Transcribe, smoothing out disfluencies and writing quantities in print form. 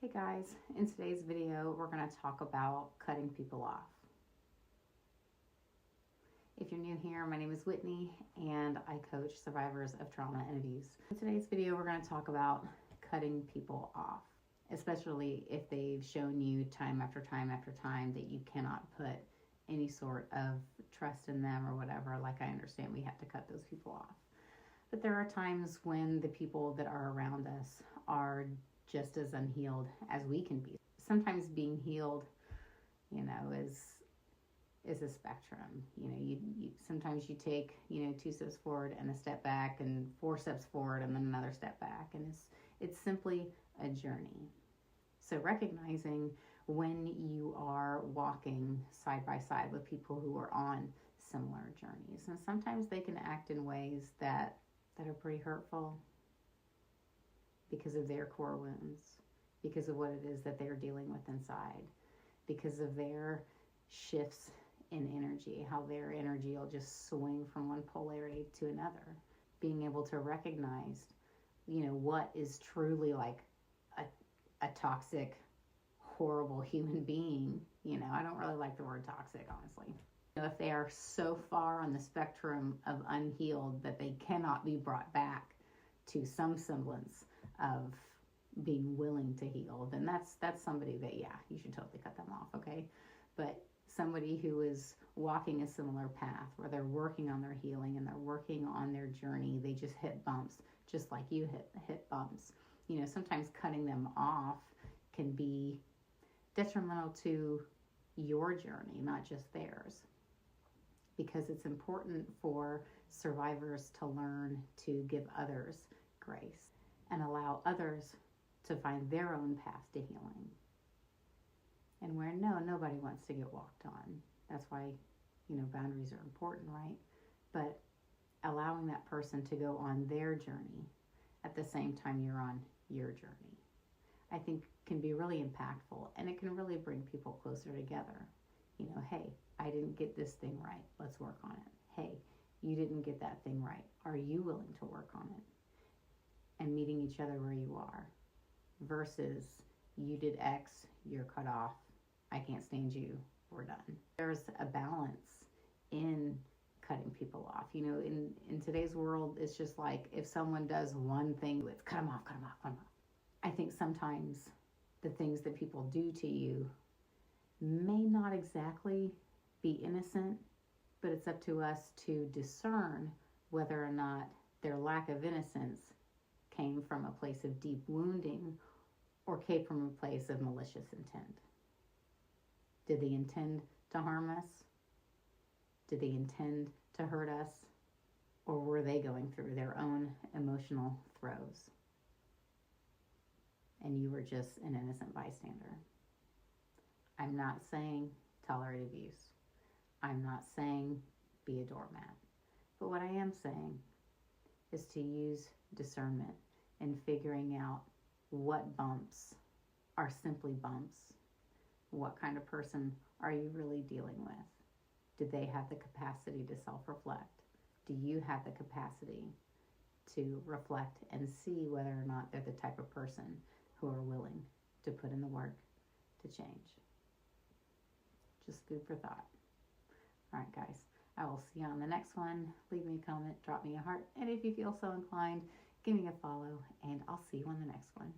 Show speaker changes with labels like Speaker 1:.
Speaker 1: Hey guys, in today's video, we're going to talk about cutting people off. If you're new here, my name is Whitney and I coach survivors of trauma and abuse. In today's video, we're going to talk about cutting people off, especially if they've shown you time after time after time that you cannot put any sort of trust in them or whatever. Like, I understand we have to cut those people off. But there are times when the people that are around us are just as unhealed as we can be. Sometimes being healed, is a spectrum. You sometimes you take, 2 steps forward and a step back, and 4 steps forward and then another step back, and it's simply a journey. So recognizing when you are walking side by side with people who are on similar journeys, and sometimes they can act in ways that are pretty hurtful, because of their core wounds, because of what it is that they're dealing with inside, because of their shifts in energy, how their energy will just swing from one polarity to another. Being able to recognize, what is truly like a toxic, horrible human being. I don't really like the word toxic, honestly. If they are so far on the spectrum of unhealed that they cannot be brought back to some semblance of being willing to heal, then that's somebody that, you should totally cut them off, okay? But somebody who is walking a similar path, where they're working on their healing and they're working on their journey, they just hit bumps, just like you hit bumps. Sometimes cutting them off can be detrimental to your journey, not just theirs, because it's important for survivors to learn to give others grace and allow others to find their own path to healing. And where nobody wants to get walked on. That's why, boundaries are important, right? But allowing that person to go on their journey at the same time you're on your journey, I think can be really impactful, and it can really bring people closer together. Hey, I didn't get this thing right. Let's work on it. Hey, you didn't get that thing right. Are you willing to work on it? And meeting each other where you are, versus you did X, you're cut off, I can't stand you, we're done. There's a balance in cutting people off. In today's world, it's just like if someone does one thing, it's cut them off, cut them off, cut them off. I think sometimes the things that people do to you may not exactly be innocent, but it's up to us to discern whether or not their lack of innocence came from a place of deep wounding or came from a place of malicious intent. Did they intend to harm us? Did they intend to hurt us? Or were they going through their own emotional throes and you were just an innocent bystander? I'm not saying tolerate abuse. I'm not saying be a doormat. But what I am saying is to use discernment in figuring out what bumps are simply bumps. What kind of person are you really dealing with? Do they have the capacity to self-reflect? Do you have the capacity to reflect and see whether or not they're the type of person who are willing to put in the work to change? Just food for thought. All right, guys. I will see you on the next one. Leave me a comment, drop me a heart, and if you feel so inclined, give me a follow, and I'll see you on the next one.